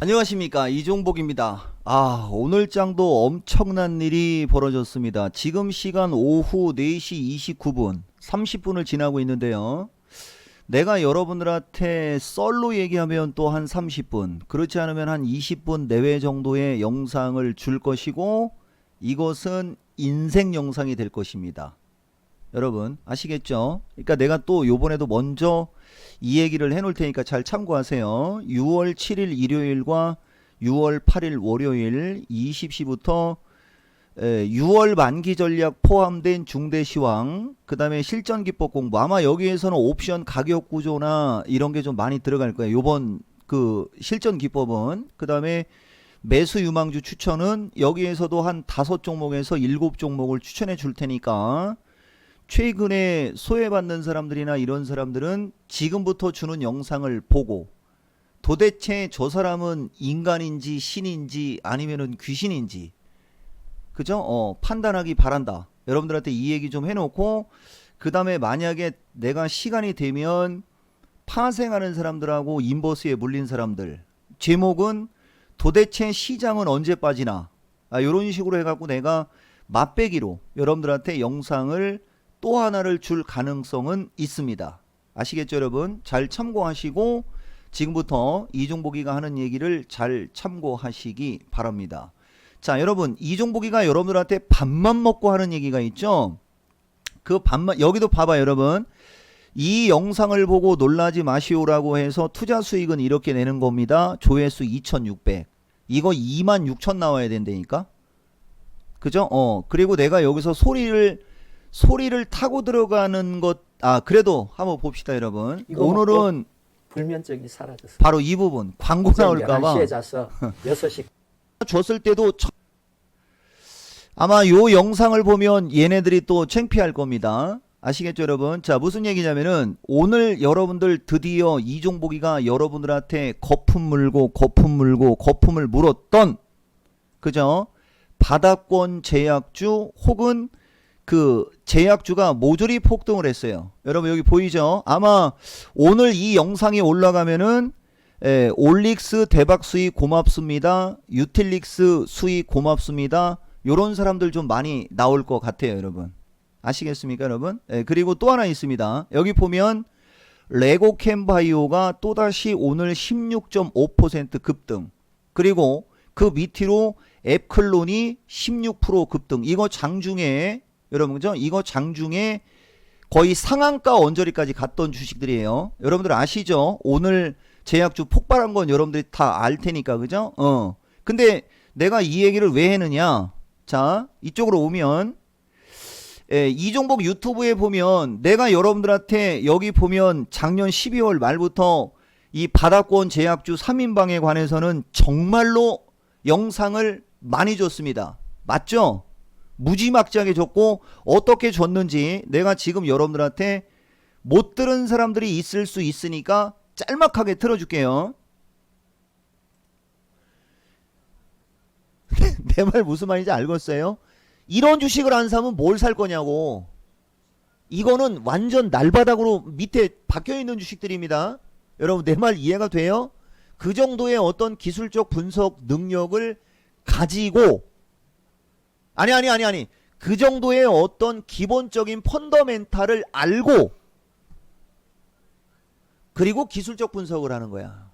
안녕하십니까, 이종복입니다. 오늘 장도 엄청난 일이 벌어졌습니다. 지금 시간 오후 4시 29분 30분을 지나고 있는데요. 내가 여러분들한테 썰로 얘기하면 또 한 30분, 그렇지 않으면 한 20분 내외 정도의 영상을 줄 것이고, 이것은 인생 영상이 될 것입니다. 여러분 아시겠죠? 그러니까 내가 또 요번에도 먼저 이 얘기를 해놓을 테니까 잘 참고하세요. 6월 7일 일요일과 6월 8일 월요일 20시부터 6월 만기 전략 포함된 중대 시황, 그 다음에 실전 기법 공부, 아마 여기에서는 옵션 가격 구조나 이런 게 좀 많이 들어갈 거예요. 요번 그 실전 기법은. 그 다음에 매수 유망주 추천은 여기에서도 한 5종목에서 7종목을 추천해 줄 테니까, 최근에 소외받는 사람들이나 이런 사람들은 지금부터 주는 영상을 보고 도대체 저 사람은 인간인지 신인지 아니면은 귀신인지, 그죠? 판단하기 바란다. 여러분들한테 이 얘기 좀 해놓고, 그 다음에 만약에 내가 시간이 되면 파생하는 사람들하고 인버스에 물린 사람들, 제목은 도대체 시장은 언제 빠지나, 이런 식으로 해갖고 내가 맛배기로 여러분들한테 영상을 또 하나를 줄 가능성은 있습니다. 아시겠죠, 여러분? 잘 참고하시고 지금부터 이종복이가 하는 얘기를 잘 참고하시기 바랍니다. 자, 여러분, 이종복이가 여러분들한테 밥만 먹고 하는 얘기가 있죠. 그 밥만, 여기도 봐봐요, 여러분. 이 영상을 보고 놀라지 마시오라고 해서 투자 수익은 이렇게 내는 겁니다. 조회수 2600. 이거 26,000 나와야 된다니까. 그죠? 그리고 내가 여기서 소리를 타고 들어가는 것, 그래도 한번 봅시다, 여러분. 오늘은 불면증이 사라졌어. 바로 이 부분, 광고 나올까봐 11시에 자서 6시 줬을 때도 아마 요 영상을 보면 얘네들이 또 창피할 겁니다. 아시겠죠, 여러분? 자, 무슨 얘기냐면은 오늘 여러분들 드디어 이종복이가 여러분들한테 거품을 물었던, 그죠? 바닥권 제약주 혹은 그 제약주가 모조리 폭등을 했어요. 여러분 여기 보이죠? 아마 오늘 이 영상이 올라가면은 올릭스 대박 수익 고맙습니다. 유틸릭스 수익 고맙습니다. 요런 사람들 좀 많이 나올 것 같아요, 여러분. 아시겠습니까, 여러분? 그리고 또 하나 있습니다. 여기 보면 레고캠바이오가 또다시 오늘 16.5% 급등. 그리고 그 밑으로 앱클론이 16% 급등. 이거 장중에, 여러분, 그죠? 이거 장중에 거의 상한가 언저리까지 갔던 주식들이에요. 여러분들 아시죠? 오늘 제약주 폭발한 건 여러분들이 다 알 테니까, 그죠? 근데 내가 이 얘기를 왜 했느냐? 자, 이쪽으로 오면, 이종복 유튜브에 보면 내가 여러분들한테 여기 보면 작년 12월 말부터 이 바닥권 제약주 3인방에 관해서는 정말로 영상을 많이 줬습니다. 맞죠? 무지막지하게 줬고, 어떻게 줬는지 내가 지금 여러분들한테 못 들은 사람들이 있을 수 있으니까 짤막하게 틀어줄게요. 내 말 무슨 말인지 알겠어요? 이런 주식을 안 사면 뭘 살 거냐고. 이거는 완전 날바닥으로 밑에 박혀있는 주식들입니다. 여러분 내 말 이해가 돼요? 그 정도의 어떤 기술적 분석 능력을 가지고, 아니 그 정도의 어떤 기본적인 펀더멘탈을 알고, 그리고 기술적 분석을 하는 거야.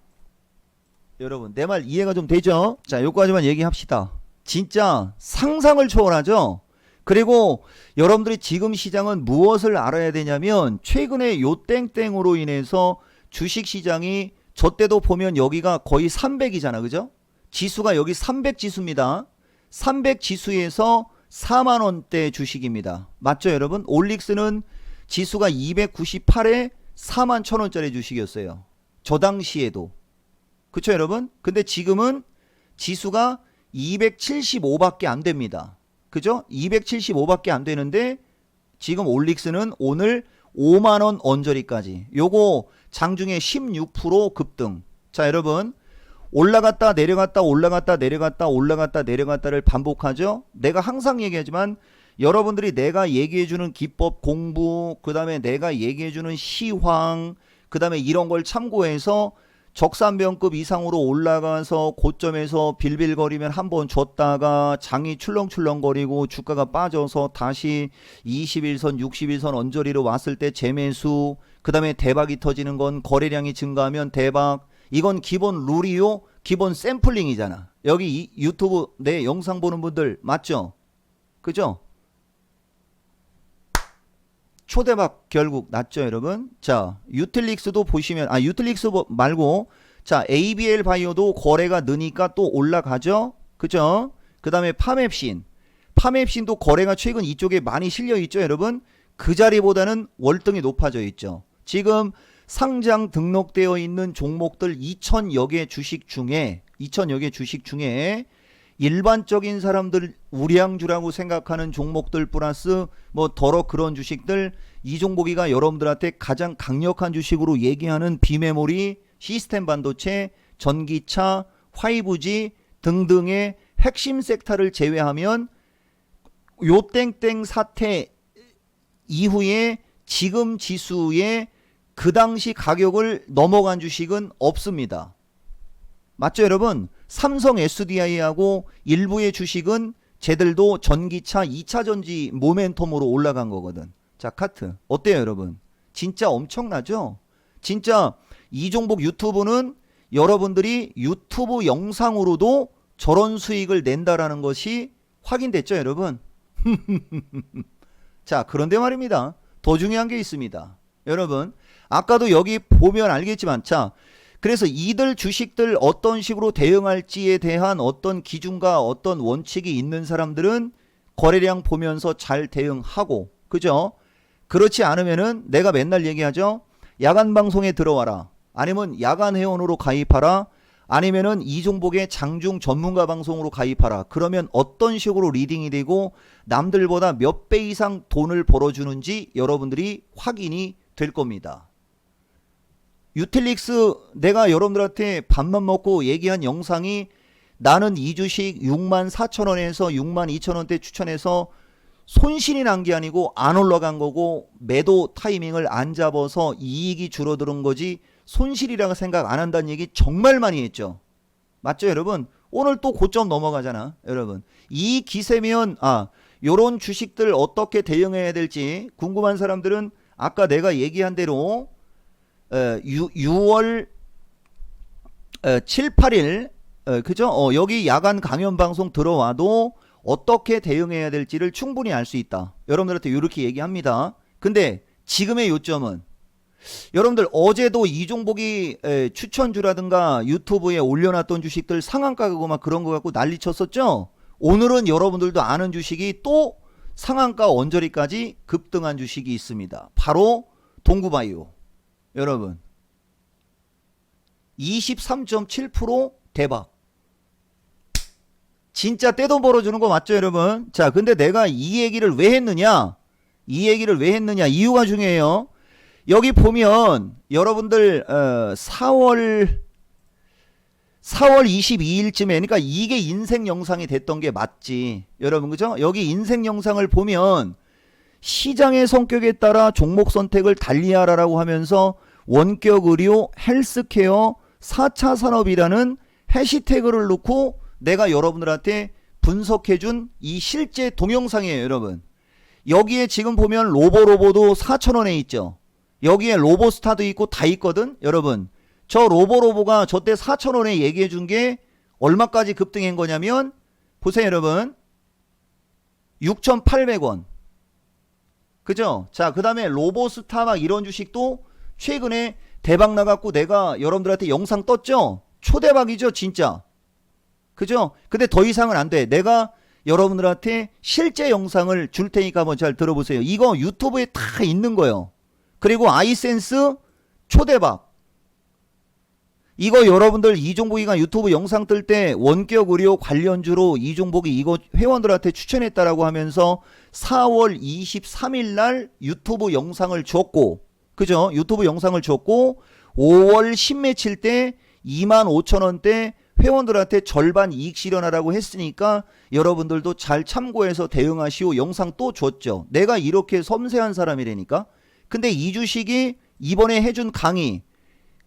여러분 내 말 이해가 좀 되죠? 자, 요까지만 얘기합시다. 진짜 상상을 초월하죠? 그리고 여러분들이 지금 시장은 무엇을 알아야 되냐면, 최근에 요 땡땡으로 인해서 주식시장이, 저 때도 보면 여기가 거의 300이잖아, 그죠? 지수가 여기 300 지수입니다. 300 지수에서 4만원대 주식입니다. 맞죠, 여러분? 올릭스는 지수가 298에 4만 1,000원짜리 주식이었어요. 저 당시에도. 그쵸, 여러분? 근데 지금은 지수가 275밖에 안 됩니다. 그죠? 275밖에 안 되는데 지금 올릭스는 오늘 5만원 언저리까지, 요거 장중에 16% 급등. 자, 여러분, 올라갔다 내려갔다 올라갔다 내려갔다 올라갔다 내려갔다를 반복하죠. 내가 항상 얘기하지만 여러분들이 내가 얘기해주는 기법 공부, 그 다음에 내가 얘기해주는 시황, 그 다음에 이런 걸 참고해서 적산병급 이상으로 올라가서 고점에서 빌빌거리면 한번 줬다가 장이 출렁출렁거리고 주가가 빠져서 다시 21선 61선 언저리로 왔을 때 재매수, 그 다음에 대박이 터지는 건 거래량이 증가하면 대박. 이건 기본 룰이요, 기본 샘플링이잖아. 여기 유튜브 내 영상 보는 분들 맞죠? 그죠? 초대박 결국 났죠, 여러분. 자, 유틸릭스도 보시면, 유틸릭스 말고, 자, ABL 바이오도 거래가 느니까 또 올라가죠? 그죠? 그 다음에 파맵신도 거래가 최근 이쪽에 많이 실려 있죠, 여러분? 그 자리보다는 월등히 높아져 있죠. 지금 상장 등록되어 있는 종목들 2000여 개 주식 중에 일반적인 사람들 우량주라고 생각하는 종목들 플러스 뭐 더러 그런 주식들, 이 종목이가 여러분들한테 가장 강력한 주식으로 얘기하는 비메모리, 시스템 반도체, 전기차, 5G 등등의 핵심 섹터를 제외하면 요 땡땡 사태 이후에 지금 지수의 그 당시 가격을 넘어간 주식은 없습니다. 맞죠, 여러분? 삼성 SDI하고 일부의 주식은 쟤들도 전기차 2차 전지 모멘텀으로 올라간 거거든. 자, 카트 어때요, 여러분? 진짜 엄청나죠? 진짜 이 종목 유튜브는 여러분들이 유튜브 영상으로도 저런 수익을 낸다라는 것이 확인됐죠, 여러분? 자, 그런데 말입니다. 더 중요한 게 있습니다. 여러분, 아까도 여기 보면 알겠지만, 자, 그래서 이들 주식들 어떤 식으로 대응할지에 대한 어떤 기준과 어떤 원칙이 있는 사람들은 거래량 보면서 잘 대응하고, 그죠? 그렇지 않으면은 내가 맨날 얘기하죠. 야간 방송에 들어와라. 아니면 야간 회원으로 가입하라. 아니면은 이 종목의 장중 전문가 방송으로 가입하라. 그러면 어떤 식으로 리딩이 되고 남들보다 몇 배 이상 돈을 벌어주는지 여러분들이 확인이 될 겁니다. 유틸릭스 내가 여러분들한테 밥만 먹고 얘기한 영상이 나는 이 주식 64,000원에서 62,000원대 추천해서 손실이 난 게 아니고 안 올라간 거고 매도 타이밍을 안 잡아서 이익이 줄어드는 거지 손실이라고 생각 안 한다는 얘기 정말 많이 했죠. 맞죠, 여러분? 오늘 또 고점 넘어가잖아, 여러분. 이 기세면 요런 주식들 어떻게 대응해야 될지 궁금한 사람들은 아까 내가 얘기한 대로 6월 7, 8일 그죠? 여기 야간 강연 방송 들어와도 어떻게 대응해야 될지를 충분히 알 수 있다. 여러분들한테 이렇게 얘기합니다. 근데 지금의 요점은 여러분들 어제도 이 종목이 추천주라든가 유튜브에 올려놨던 주식들 상한가고 막 그런 거 갖고 난리 쳤었죠? 오늘은 여러분들도 아는 주식이 또 상한가 언저리까지 급등한 주식이 있습니다. 바로 동구바이오. 여러분 23.7% 대박. 진짜 떼돈 벌어주는 거 맞죠, 여러분? 자, 근데 내가 이 얘기를 왜 했느냐? 이유가 중요해요. 여기 보면 여러분들 4월 22일쯤에 그러니까 이게 인생 영상이 됐던 게 맞지, 여러분, 그죠? 여기 인생 영상을 보면 시장의 성격에 따라 종목 선택을 달리하라라고 하면서 원격 의료, 헬스케어, 4차 산업이라는 해시태그를 놓고 내가 여러분들한테 분석해준 이 실제 동영상이에요, 여러분. 여기에 지금 보면 로보도 4,000원에 있죠. 여기에 로보스타도 있고 다 있거든, 여러분. 저 로보가 저때 4,000원에 얘기해준 게 얼마까지 급등한 거냐면 보세요, 여러분. 6,800원. 그죠? 자, 그 다음에 로보스타 막 이런 주식도 최근에 대박 나갖고 내가 여러분들한테 영상 떴죠? 초대박이죠, 진짜. 그죠? 근데 더 이상은 안 돼. 내가 여러분들한테 실제 영상을 줄 테니까 한번 잘 들어보세요. 이거 유튜브에 다 있는 거예요. 그리고 아이센스 초대박. 이거 여러분들 이종복이가 유튜브 영상 뜰 때 원격 의료 관련주로 이종복이 이거 회원들한테 추천했다라고 하면서 4월 23일 날 유튜브 영상을 줬고, 그죠? 유튜브 영상을 줬고 5월 10며칠 때 25,000원대 회원들한테 절반 이익 실현하라고 했으니까 여러분들도 잘 참고해서 대응하시오. 영상 또 줬죠. 내가 이렇게 섬세한 사람이라니까. 근데 이 주식이 이번에 해준 강의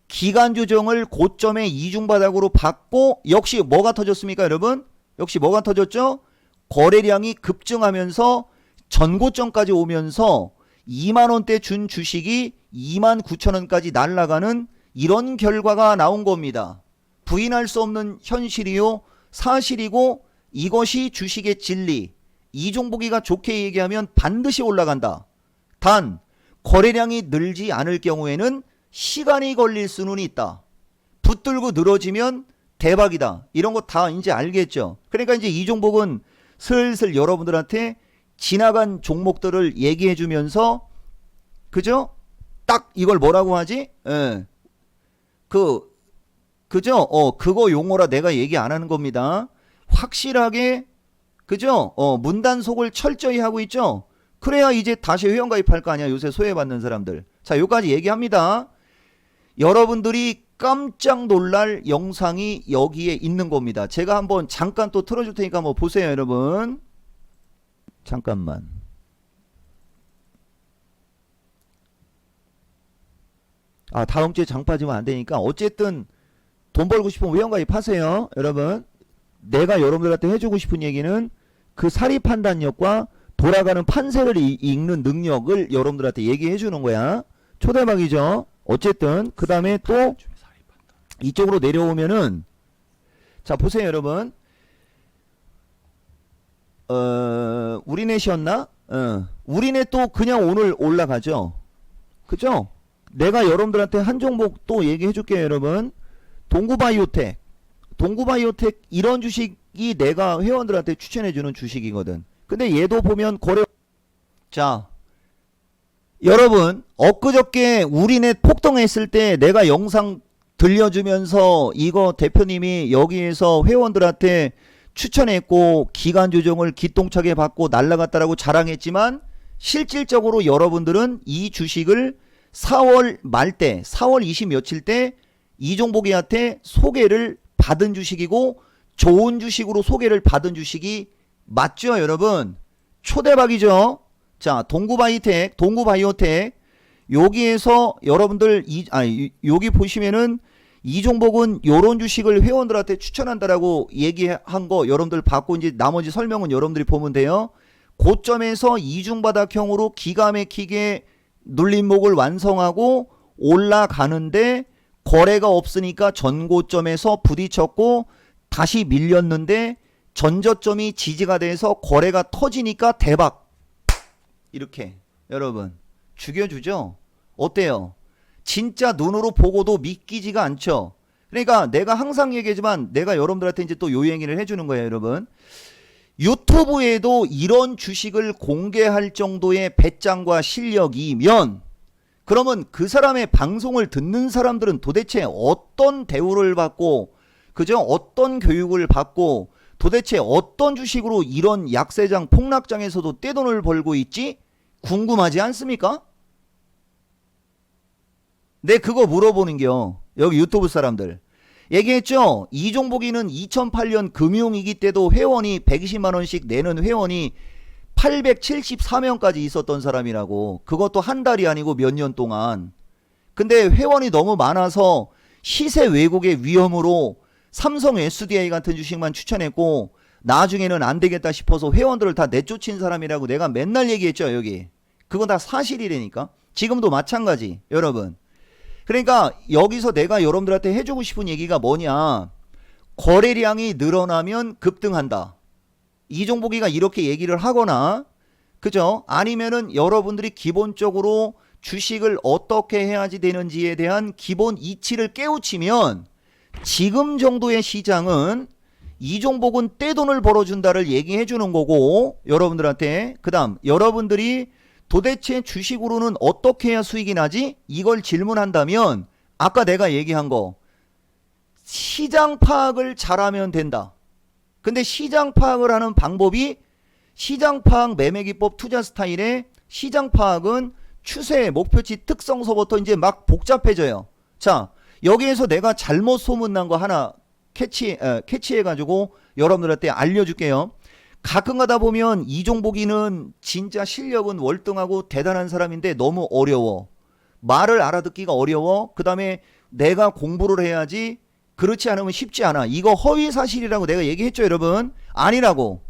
기간 조정을 고점에 이중바닥으로 받고 역시 뭐가 터졌습니까 여러분? 역시 뭐가 터졌죠? 거래량이 급증하면서 전고점까지 오면서 2만원대 준 주식이 29,000원까지 날아가는 이런 결과가 나온 겁니다. 부인할 수 없는 현실이요 사실이고 이것이 주식의 진리. 이종복이가 좋게 얘기하면 반드시 올라간다. 단 거래량이 늘지 않을 경우에는 시간이 걸릴 수는 있다. 붙들고 늘어지면 대박이다. 이런 거 다 이제 알겠죠. 그러니까 이제 이종복은 슬슬 여러분들한테 지나간 종목들을 얘기해 주면서 그죠? 딱 이걸 뭐라고 하지? 예. 그죠? 그거 용어라 내가 얘기 안 하는 겁니다. 확실하게 그죠? 문단속을 철저히 하고 있죠. 그래야 이제 다시 회원가입할 거 아니야. 요새 소외받는 사람들. 자, 여기까지 얘기합니다. 여러분들이 깜짝 놀랄 영상이 여기에 있는 겁니다. 제가 한번 잠깐 또 틀어줄 테니까 한번 보세요, 여러분. 잠깐만. 다음 주에 장 빠지면 안 되니까 어쨌든 돈 벌고 싶으면 회원가입하세요, 여러분. 내가 여러분들한테 해주고 싶은 얘기는 그 사리 판단력과 돌아가는 판세를 읽는 능력을 여러분들한테 얘기해 주는 거야. 초대박이죠. 어쨌든 그 다음에 또 이쪽으로 내려오면은 자 보세요 여러분. 우리넷이었나? 우리넷 또 그냥 오늘 올라가죠. 그죠? 내가 여러분들한테 한 종목 또 얘기해 줄게요 여러분. 동구바이오텍 이런 주식이 내가 회원들한테 추천해 주는 주식이거든. 근데 얘도 보면 거래. 자 여러분 엊그저께 우리넷 폭등했을 때 내가 영상 들려주면서 이거 대표님이 여기에서 회원들한테 추천했고 기간 조정을 기똥차게 받고 날라갔다라고 자랑했지만 실질적으로 여러분들은 이 주식을 4월 말 때 4월 20 며칠 때 이종복이한테 소개를 받은 주식이고 좋은 주식으로 소개를 받은 주식이 맞죠 여러분? 초대박이죠. 자 동구바이오텍 여기에서 여러분들 여기 보시면은 이종복은 요런 주식을 회원들한테 추천한다라고 얘기한 거 여러분들 받고 이제 나머지 설명은 여러분들이 보면 돼요. 고점에서 이중바닥형으로 기가 막히게 눌림목을 완성하고 올라가는데 거래가 없으니까 전고점에서 부딪혔고 다시 밀렸는데 전저점이 지지가 돼서 거래가 터지니까 대박. 이렇게 여러분 죽여주죠. 어때요? 진짜 눈으로 보고도 믿기지가 않죠. 그러니까 내가 항상 얘기하지만 내가 여러분들한테 이제 또 요 얘기를 해주는 거예요 여러분. 유튜브에도 이런 주식을 공개할 정도의 배짱과 실력이면 그러면 그 사람의 방송을 듣는 사람들은 도대체 어떤 대우를 받고 그죠? 어떤 교육을 받고 도대체 어떤 주식으로 이런 약세장 폭락장에서도 떼돈을 벌고 있지? 궁금하지 않습니까? 내 그거 물어보는겨. 여기 유튜브 사람들. 얘기했죠? 이종복이는 2008년 금융위기 때도 회원이 120만원씩 내는 회원이 874명까지 있었던 사람이라고. 그것도 한 달이 아니고 몇 년 동안. 근데 회원이 너무 많아서 시세 왜곡의 위험으로 삼성 SDI 같은 주식만 추천했고 나중에는 안 되겠다 싶어서 회원들을 다 내쫓은 사람이라고 내가 맨날 얘기했죠 여기. 그건 다 사실이라니까. 지금도 마찬가지 여러분. 그러니까 여기서 내가 여러분들한테 해주고 싶은 얘기가 뭐냐. 거래량이 늘어나면 급등한다. 이종복이가 이렇게 얘기를 하거나 그죠? 아니면은 여러분들이 기본적으로 주식을 어떻게 해야지 되는지에 대한 기본 이치를 깨우치면 지금 정도의 시장은 이종복은 떼돈을 벌어준다를 얘기해 주는 거고 여러분들한테 그 다음 여러분들이 도대체 주식으로는 어떻게 해야 수익이 나지? 이걸 질문한다면 아까 내가 얘기한 거 시장 파악을 잘하면 된다. 근데 시장 파악을 하는 방법이 시장 파악 매매기법 투자 스타일의 시장 파악은 추세 목표치 특성서부터 이제 막 복잡해져요. 자 여기에서 내가 잘못 소문난 거 하나 캐치해가지고 여러분들한테 알려줄게요. 가끔 가다 보면 이종복이는 진짜 실력은 월등하고 대단한 사람인데 너무 어려워. 말을 알아듣기가 어려워. 그 다음에 내가 공부를 해야지. 그렇지 않으면 쉽지 않아. 이거 허위 사실이라고 내가 얘기했죠, 여러분? 아니라고.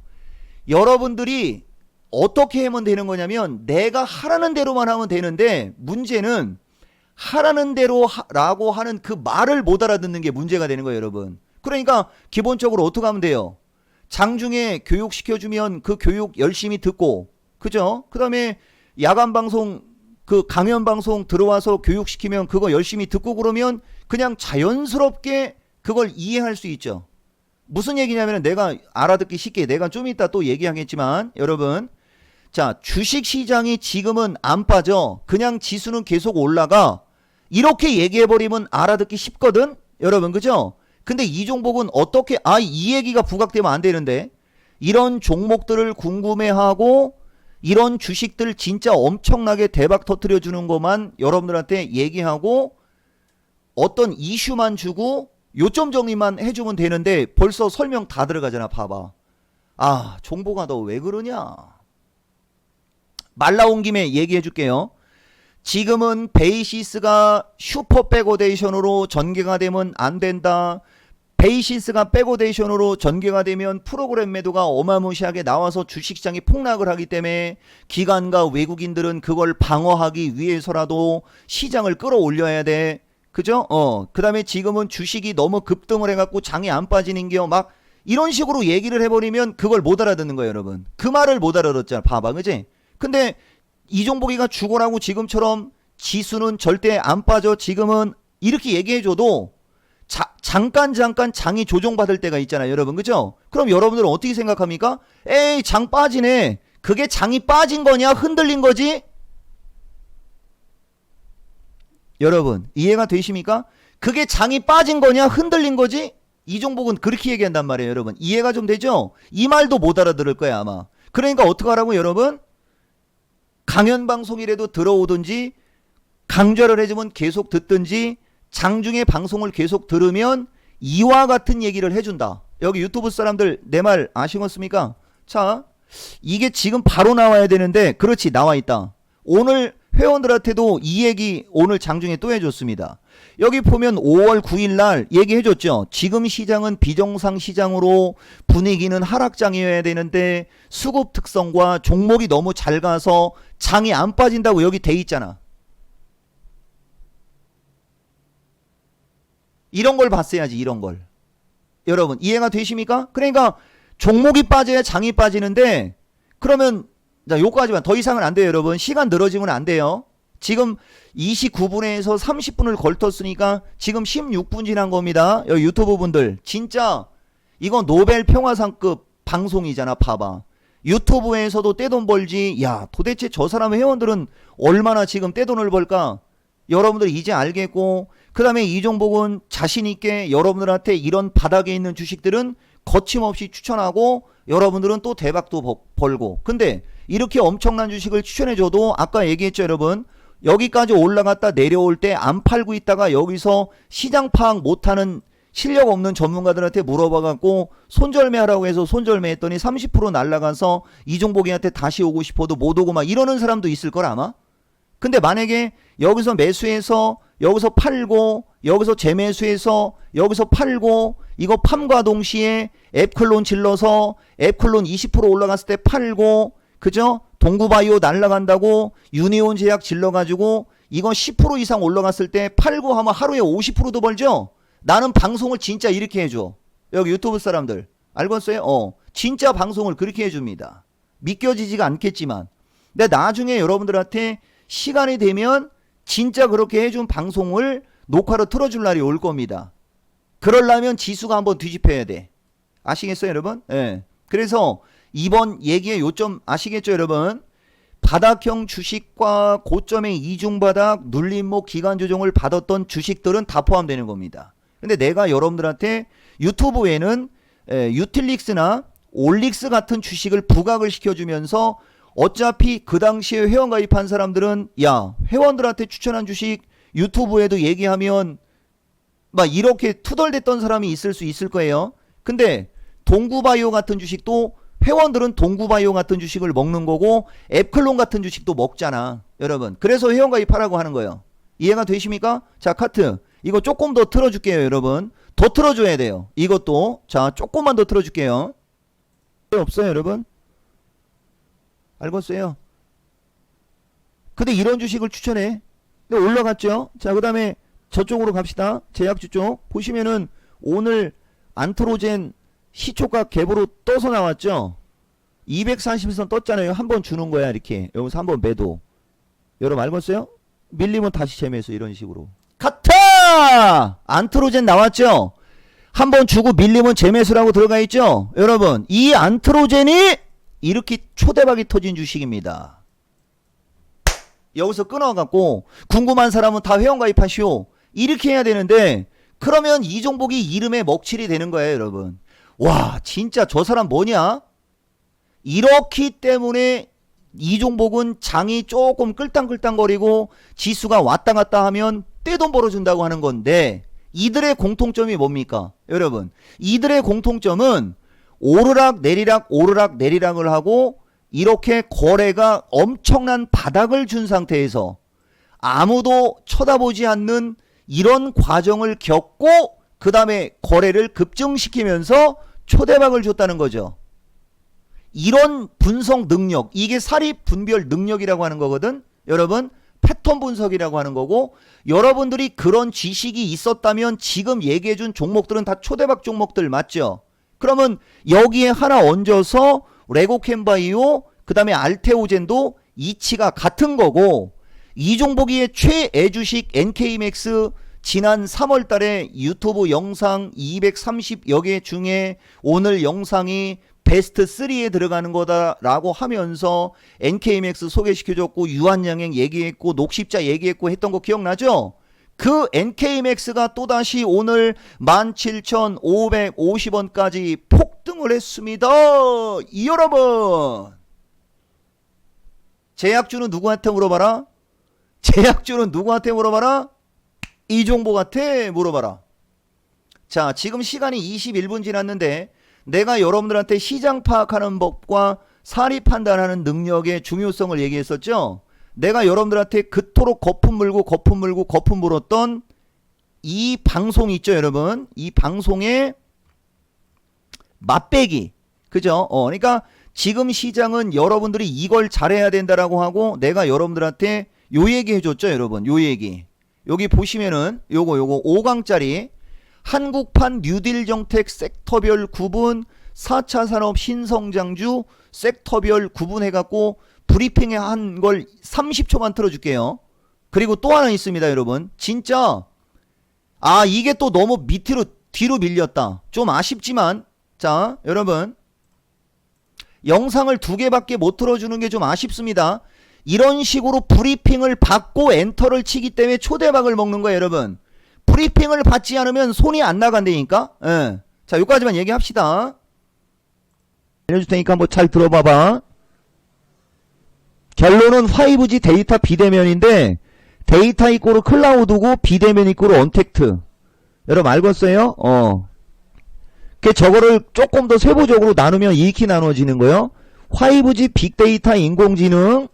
여러분들이 어떻게 하면 되는 거냐면 내가 하라는 대로만 하면 되는데 문제는 하라는 대로 라고 하는 그 말을 못 알아듣는 게 문제가 되는 거예요, 여러분. 그러니까 기본적으로 어떻게 하면 돼요? 장중에 교육 시켜주면 그 교육 열심히 듣고, 그죠? 그 다음에 야간 방송, 그 강연 방송 들어와서 교육시키면 그거 열심히 듣고 그러면 그냥 자연스럽게 그걸 이해할 수 있죠. 무슨 얘기냐면 내가 알아듣기 쉽게 내가 좀 이따 또 얘기하겠지만 여러분, 자, 주식시장이 지금은 안 빠져. 그냥 지수는 계속 올라가. 이렇게 얘기해버리면 알아듣기 쉽거든? 여러분, 그죠? 근데 이 종목은 어떻게, 이 얘기가 부각되면 안 되는데, 이런 종목들을 궁금해하고, 이런 주식들 진짜 엄청나게 대박 터뜨려 주는 것만 여러분들한테 얘기하고, 어떤 이슈만 주고, 요점 정리만 해주면 되는데, 벌써 설명 다 들어가잖아, 봐봐. 종보가 너 왜 그러냐? 말 나온 김에 얘기해 줄게요. 지금은 베이시스가 슈퍼 백오데이션으로 전개가 되면 안 된다. 베이시스가 백오데이션으로 전개가 되면 프로그램 매도가 어마무시하게 나와서 주식시장이 폭락을 하기 때문에 기관과 외국인들은 그걸 방어하기 위해서라도 시장을 끌어올려야 돼. 그죠? 그 다음에 지금은 주식이 너무 급등을 해갖고 장이 안 빠지는 게 막 이런 식으로 얘기를 해버리면 그걸 못 알아듣는 거예요, 여러분. 그 말을 못 알아듣잖아. 봐봐, 그지? 근데 이종복이가 죽어라고 지금처럼 지수는 절대 안 빠져. 지금은 이렇게 얘기해줘도 잠깐 장이 조정받을 때가 있잖아요, 여러분. 그죠? 그럼 여러분들은 어떻게 생각합니까? 에이, 장 빠지네. 그게 장이 빠진 거냐? 흔들린 거지? 여러분, 이해가 되십니까? 그게 장이 빠진 거냐? 흔들린 거지? 이종복은 그렇게 얘기한단 말이에요, 여러분. 이해가 좀 되죠? 이 말도 못 알아들을 거야, 아마. 그러니까 어떡하라고, 여러분? 강연 방송이라도 들어오든지 강좌를 해주면 계속 듣든지 장중에 방송을 계속 들으면 이와 같은 얘기를 해준다. 여기 유튜브 사람들 내 말 아시겠습니까? 자, 이게 지금 바로 나와야 되는데 그렇지, 나와 있다. 오늘 회원들한테도 이 얘기 오늘 장중에 또 해줬습니다. 여기 보면 5월 9일 날 얘기해줬죠. 지금 시장은 비정상 시장으로 분위기는 하락장이어야 되는데 수급 특성과 종목이 너무 잘 가서 장이 안 빠진다고 여기 돼 있잖아. 이런 걸 봤어야지, 이런 걸. 여러분, 이해가 되십니까? 그러니까 종목이 빠져야 장이 빠지는데 그러면 자, 요까지만 더 이상은 안 돼요, 여러분. 시간 늘어지면 안 돼요. 지금 29분에서 30분을 걸쳤으니까 지금 16분 지난 겁니다. 여기 유튜브 분들 진짜 이거 노벨 평화상급 방송이잖아. 봐봐. 유튜브에서도 떼돈 벌지. 야, 도대체 저 사람 회원들은 얼마나 지금 떼돈을 벌까? 여러분들 이제 알겠고, 그 다음에 이종복은 자신있게 여러분들한테 이런 바닥에 있는 주식들은 거침없이 추천하고 여러분들은 또 대박도 벌고. 근데 이렇게 엄청난 주식을 추천해줘도 아까 얘기했죠, 여러분. 여기까지 올라갔다 내려올 때 안 팔고 있다가 여기서 시장 파악 못하는 실력 없는 전문가들한테 물어봐갖고 손절매하라고 해서 손절매했더니 30% 날라가서 이종복이한테 다시 오고 싶어도 못 오고 막 이러는 사람도 있을 걸 아마. 근데 만약에 여기서 매수해서 여기서 팔고 여기서 재매수해서 여기서 팔고 이거 팜과 동시에 앱클론 질러서 앱클론 20% 올라갔을 때 팔고, 그죠? 동구바이오 날라간다고 유니온 제약 질러가지고 이거 10% 이상 올라갔을 때 팔고 하면 하루에 50%도 벌죠? 나는 방송을 진짜 이렇게 해줘. 여기 유튜브 사람들 알겠어요? 진짜 방송을 그렇게 해줍니다. 믿겨지지가 않겠지만 근데 나중에 여러분들한테 시간이 되면 진짜 그렇게 해준 방송을 녹화로 틀어줄 날이 올 겁니다. 그러려면 지수가 한번 뒤집혀야 돼. 아시겠어요, 여러분? 예. 그래서 이번 얘기의 요점 아시겠죠, 여러분? 바닥형 주식과 고점의 이중바닥, 눌림목 기간 조정을 받았던 주식들은 다 포함되는 겁니다. 근데 내가 여러분들한테 유튜브에는 유틸릭스나 올릭스 같은 주식을 부각을 시켜주면서 어차피 그 당시에 회원 가입한 사람들은 야, 회원들한테 추천한 주식 유튜브에도 얘기하면 막 이렇게 투덜댔던 사람이 있을 수 있을 거예요. 근데 동구바이오 같은 주식도 회원들은 동구바이오 같은 주식을 먹는 거고 앱클론 같은 주식도 먹잖아, 여러분. 그래서 회원 가입하라고 하는 거예요. 이해가 되십니까? 자, 카트. 이거 조금 더 틀어줄게요, 여러분. 더 틀어줘야 돼요. 이것도. 자, 조금만 더 틀어줄게요. 없어요, 여러분? 알겠어요? 근데 이런 주식을 추천해. 근데 올라갔죠? 자, 그 다음에 저쪽으로 갑시다. 제약주 쪽. 보시면은 오늘 안트로젠 시초가 갭으로 떠서 나왔죠? 240선 떴잖아요. 한 번 주는 거야, 이렇게. 여기서 한 번 매도. 여러분 알겠어요? 밀리면 다시 재매수 이런 식으로. 카타! 안트로젠 나왔죠? 한 번 주고 밀리면 재매수라고 들어가 있죠? 여러분, 이 안트로젠이 이렇게 초대박이 터진 주식입니다. 여기서 끊어갖고 궁금한 사람은 다 회원가입하시오. 이렇게 해야 되는데 그러면 이종복이 이름에 먹칠이 되는 거예요, 여러분. 와, 진짜 저 사람 뭐냐? 이렇기 때문에 이종복은 장이 조금 끌당끌당거리고 지수가 왔다 갔다 하면 떼돈 벌어준다고 하는 건데 이들의 공통점이 뭡니까? 여러분, 이들의 공통점은 오르락 내리락 오르락 내리락을 하고 이렇게 거래가 엄청난 바닥을 준 상태에서 아무도 쳐다보지 않는 이런 과정을 겪고 그 다음에 거래를 급증시키면서 초대박을 줬다는 거죠. 이런 분석 능력, 이게 사립 분별 능력이라고 하는 거거든. 여러분, 패턴 분석이라고 하는 거고, 여러분들이 그런 지식이 있었다면 지금 얘기해준 종목들은 다 초대박 종목들 맞죠? 그러면 여기에 하나 얹어서 레고캠바이오, 그 다음에 알테오젠도 이치가 같은 거고, 이종복이의 최애주식 NK맥스 지난 3월 달에 유튜브 영상 230여 개 중에 오늘 영상이 베스트 3에 들어가는 거다라고 하면서 NK맥스 소개시켜줬고 유한양행 얘기했고 녹십자 얘기했고 했던 거 기억나죠? 그 NK맥스가 또다시 오늘 17,550원까지 폭등을 했습니다. 이 여러분, 제약주는 누구한테 물어봐라? 제약주는 누구한테 물어봐라? 이종복한테 물어봐라. 자, 지금 시간이 21분 지났는데 내가 여러분들한테 시장 파악하는 법과 사리 판단하는 능력의 중요성을 얘기했었죠. 내가 여러분들한테 그토록 거품 물었던 이 방송 있죠, 여러분. 이 방송의 맛배기. 그죠? 그러니까 지금 시장은 여러분들이 이걸 잘해야 된다라고 하고 내가 여러분들한테 요 얘기 해줬죠, 여러분. 요 얘기. 여기 보시면은 요거 5강짜리 한국판 뉴딜 정책 섹터별 구분 4차 산업 신성장주 섹터별 구분해갖고 브리핑에 한 걸 30초만 틀어줄게요. 그리고 또 하나 있습니다, 여러분. 진짜 이게 또 너무 뒤로 밀렸다. 좀 아쉽지만 자, 여러분 영상을 2개밖에 못 틀어주는 게 좀 아쉽습니다. 이런 식으로 브리핑을 받고 엔터를 치기 때문에 초대박을 먹는 거예요, 여러분. 브리핑을 받지 않으면 손이 안 나간다니까. 예. 자, 여기까지만 얘기합시다. 알려줄 테니까 한번 잘 들어봐봐. 결론은 5G 데이터 비대면인데 데이터 이꼬르 클라우드고 비대면 이꼬르 언택트. 여러분 알겠어요? 저거를 조금 더 세부적으로 나누면 이렇게 나눠지는 거예요. 5G 빅데이터 인공지능,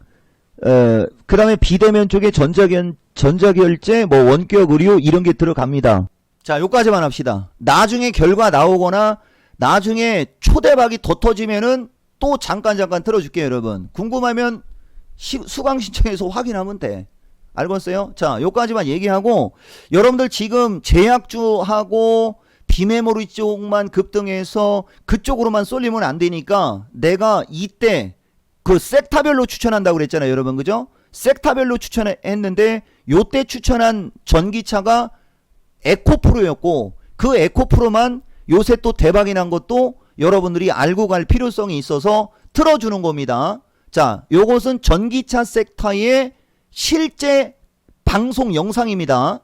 그 다음에 비대면 쪽에 전자결제, 뭐 원격 의료 이런 게 들어갑니다. 자, 요까지만 합시다. 나중에 결과 나오거나 나중에 초대박이 더 터지면은 또 잠깐 틀어줄게요, 여러분. 궁금하면 수강 신청해서 확인하면 돼. 알겠어요? 자, 요까지만 얘기하고 여러분들 지금 제약주하고 비메모리 쪽만 급등해서 그쪽으로만 쏠리면 안 되니까 내가 이때 그 섹터별로 추천한다고 그랬잖아요, 여러분. 그죠? 섹터별로 추천했는데 요때 추천한 전기차가 에코프로였고 그 에코프로만 요새 또 대박이 난 것도 여러분들이 알고 갈 필요성이 있어서 틀어주는 겁니다. 자, 요것은 전기차 섹터의 실제 방송 영상입니다.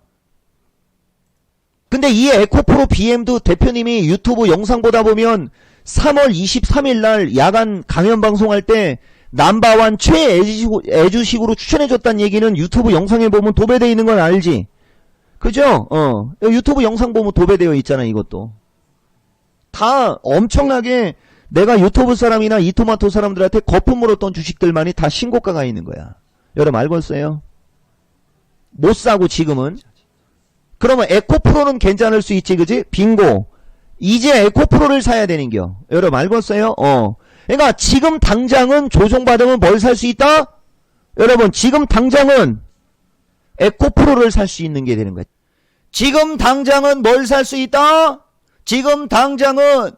근데 이 에코프로 BM도 대표님이 유튜브 영상 보다 보면 3월 23일 날 야간 강연 방송할 때 넘버원 최애주식으로 추천해줬다는 얘기는 유튜브 영상에 보면 도배되어 있는 건 알지? 그죠? 유튜브 영상 보면 도배되어 있잖아, 이것도. 다 엄청나게 내가 유튜브 사람이나 이토마토 사람들한테 거품 물었던 주식들만이 다 신고가가 있는 거야. 여러분 알겠어요? 못 사고 지금은. 그러면 에코프로는 괜찮을 수 있지, 그지? 빙고. 이제 에코프로를 사야 되는겨. 여러분 알겠어요? 그러니까 지금 당장은 조정받으면 뭘 살 수 있다? 여러분 지금 당장은 에코프로를 살 수 있는 게 되는 거야. 지금 당장은 뭘 살 수 있다? 지금 당장은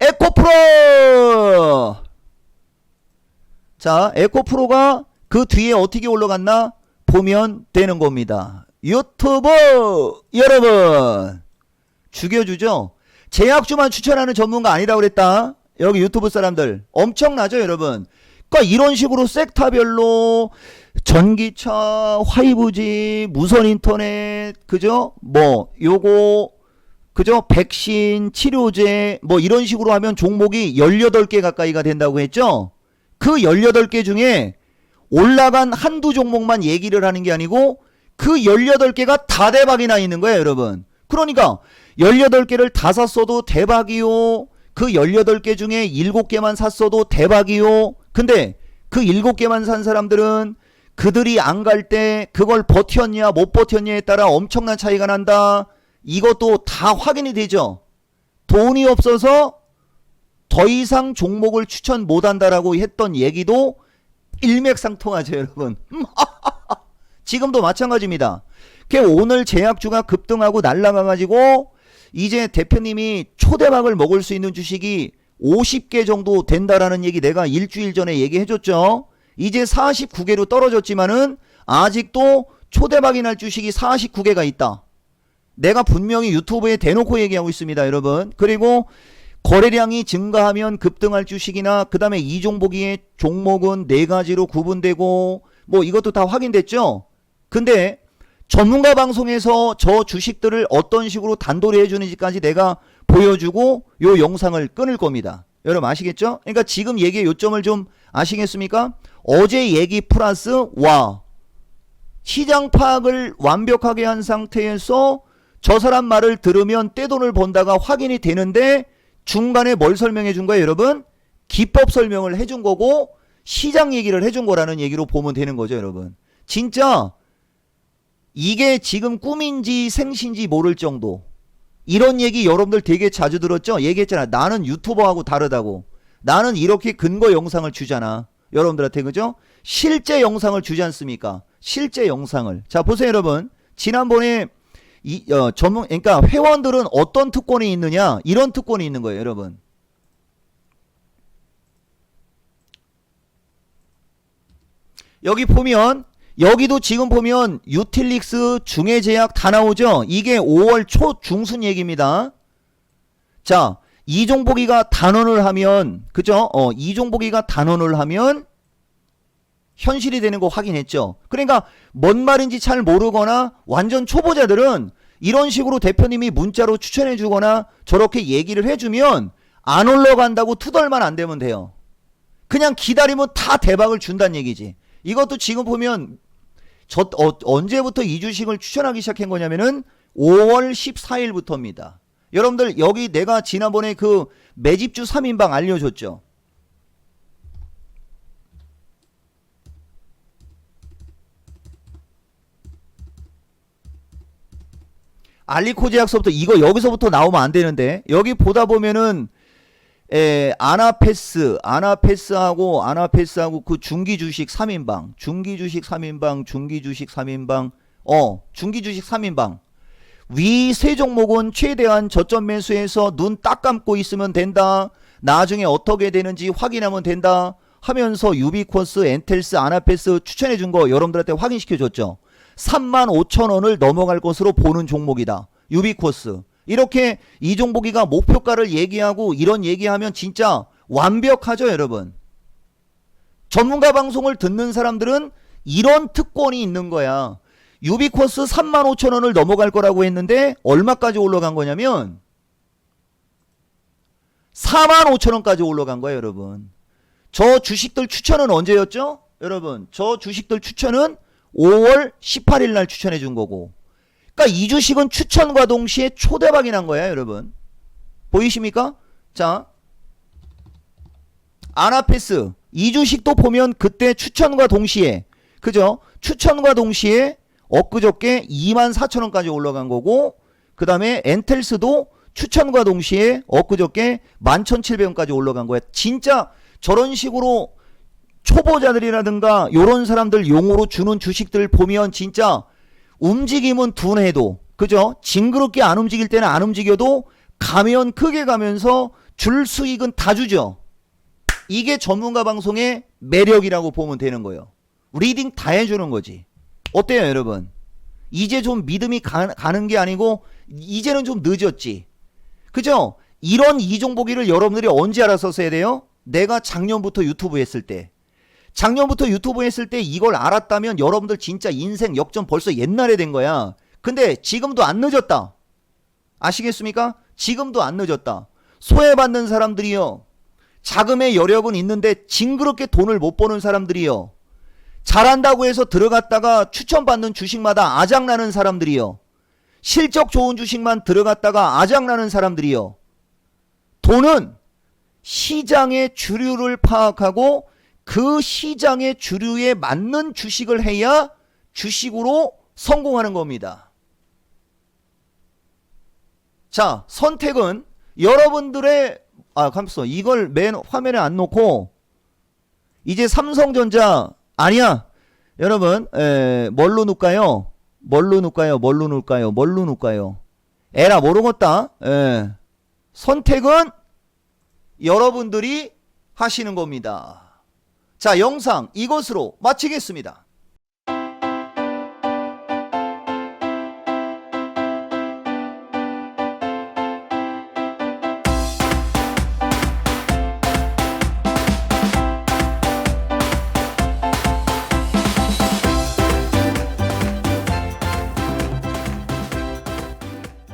에코프로! 자, 에코프로가 그 뒤에 어떻게 올라갔나? 보면 되는 겁니다. 유튜브 여러분 죽여주죠. 제약주만 추천하는 전문가 아니라고 그랬다. 여기 유튜브 사람들 엄청나죠 여러분. 그러니까 이런 식으로 섹터별로 전기차, 화이브지, 무선 인터넷, 그죠? 뭐 요거 그죠? 백신, 치료제 뭐 이런 식으로 하면 종목이 18개 가까이가 된다고 했죠. 그 18개 중에 올라간 한두 종목만 얘기를 하는 게 아니고 그 18개가 다 대박이 나 있는 거예요 여러분. 그러니까 18개를 다 샀어도 대박이요. 그 18개 중에 7개만 샀어도 대박이요. 근데 그 7개만 산 사람들은 그들이 안 갈 때 그걸 버텼냐 못 버텼냐에 따라 엄청난 차이가 난다. 이것도 다 확인이 되죠. 돈이 없어서 더 이상 종목을 추천 못한다라고 했던 얘기도 일맥상통하죠 여러분. 지금도 마찬가지입니다. 오늘 제약주가 급등하고 날아가가지고 이제 대표님이 초대박을 먹을 수 있는 주식이 50개 정도 된다라는 얘기 내가 일주일 전에 얘기해줬죠. 이제 49개로 떨어졌지만은 아직도 초대박이 날 주식이 49개가 있다. 내가 분명히 유튜브에 대놓고 얘기하고 있습니다 여러분. 그리고 거래량이 증가하면 급등할 주식이나 그 다음에 이 종목의 종목은 4가지로 구분되고 뭐 이것도 다 확인됐죠. 근데 전문가 방송에서 저 주식들을 어떤 식으로 단도리 해주는지까지 내가 보여주고 요 영상을 끊을 겁니다. 여러분 아시겠죠? 그러니까 지금 얘기의 요점을 좀 아시겠습니까? 어제 얘기 플러스 와 시장 파악을 완벽하게 한 상태에서 저 사람 말을 들으면 떼돈을 번다가 확인이 되는데 중간에 뭘 설명해 준 거예요 여러분? 기법 설명을 해준 거고 시장 얘기를 해준 거라는 얘기로 보면 되는 거죠 여러분. 진짜 이게 지금 꿈인지 생신지 모를 정도. 이런 얘기 여러분들 되게 자주 들었죠? 얘기했잖아. 나는 유튜버하고 다르다고. 나는 이렇게 근거 영상을 주잖아. 여러분들한테 그죠? 실제 영상을 주지 않습니까? 실제 영상을. 자 보세요 여러분. 지난번에 그러니까 회원들은 어떤 특권이 있느냐? 이런 특권이 있는 거예요 여러분. 여기 보면 여기도 지금 보면 유틸릭스, 중해제약 다 나오죠. 이게 5월 초 중순 얘기입니다. 자 이종복이가 단언을 하면 그죠? 이종복이가 단언을 하면 현실이 되는 거 확인했죠. 그러니까 뭔 말인지 잘 모르거나 완전 초보자들은 이런 식으로 대표님이 문자로 추천해 주거나 저렇게 얘기를 해주면 안 올라간다고 투덜만 안 되면 돼요. 그냥 기다리면 다 대박을 준다는 얘기지. 이것도 지금 보면 언제부터 이 주식을 추천하기 시작한 거냐면은 5월 14일부터입니다. 여러분들 여기 내가 지난번에 그 매집주 3인방 알려줬죠. 알리코제약서부터 이거 여기서부터 나오면 안 되는데 여기 보다 보면은 아나페스하고 그 중기주식 3인방 중기주식 3인방 위 세 종목은 최대한 저점 매수해서 눈 딱 감고 있으면 된다. 나중에 어떻게 되는지 확인하면 된다 하면서 유비코스, 엔텔스, 아나페스 추천해 준 거 여러분들한테 확인시켜 줬죠. 35,000원을 넘어갈 것으로 보는 종목이다. 유비코스. 이렇게 이 종목이가 목표가를 얘기하고 이런 얘기하면 진짜 완벽하죠 여러분. 전문가 방송을 듣는 사람들은 이런 특권이 있는 거야. 유비코스 35,000원을 넘어갈 거라고 했는데 얼마까지 올라간 거냐면 45,000원까지 올라간 거예요 여러분. 저 주식들 추천은 언제였죠? 여러분 저 주식들 추천은 5월 18일 날 추천해 준 거고. 그러니까 이 주식은 추천과 동시에 초대박이 난 거야 여러분. 보이십니까? 자 아나페스 이 주식도 보면 그때 추천과 동시에 그죠? 추천과 동시에 엊그저께 24,000원까지 올라간 거고, 그 다음에 엔텔스도 추천과 동시에 엊그저께 11,700원까지 올라간 거야. 진짜 저런 식으로 초보자들이라든가 요런 사람들 용어로 주는 주식들 보면 진짜 움직임은 둔해도, 그죠? 징그럽게 안 움직일 때는 안 움직여도 가면 크게 가면서 줄 수익은 다 주죠. 이게 전문가 방송의 매력이라고 보면 되는 거예요. 리딩 다 해주는 거지. 어때요, 여러분? 이제 좀 믿음이 가는 게 아니고 이제는 좀 늦었지. 그죠? 이런 이종보기를 여러분들이 언제 알았었어야 돼요? 내가 작년부터 유튜브 했을 때. 작년부터 유튜브 했을 때 이걸 알았다면 여러분들 진짜 인생 역전 벌써 옛날에 된 거야. 근데 지금도 안 늦었다. 아시겠습니까? 지금도 안 늦었다. 소외받는 사람들이요. 자금의 여력은 있는데 징그럽게 돈을 못 버는 사람들이요. 잘한다고 해서 들어갔다가 추천받는 주식마다 아작나는 사람들이요. 실적 좋은 주식만 들어갔다가 아작나는 사람들이요. 돈은 시장의 주류를 파악하고 그 시장의 주류에 맞는 주식을 해야 주식으로 성공하는 겁니다. 자, 선택은 여러분들의 감소 이걸 맨 화면에 안 놓고 이제 삼성전자 아니야. 여러분 뭘로 놓을까요? 뭘로 놓을까요? 뭘로 놓을까요? 뭘로 놓을까요? 에라 모르겠다. 선택은 여러분들이 하시는 겁니다. 자, 영상 이것으로 마치겠습니다.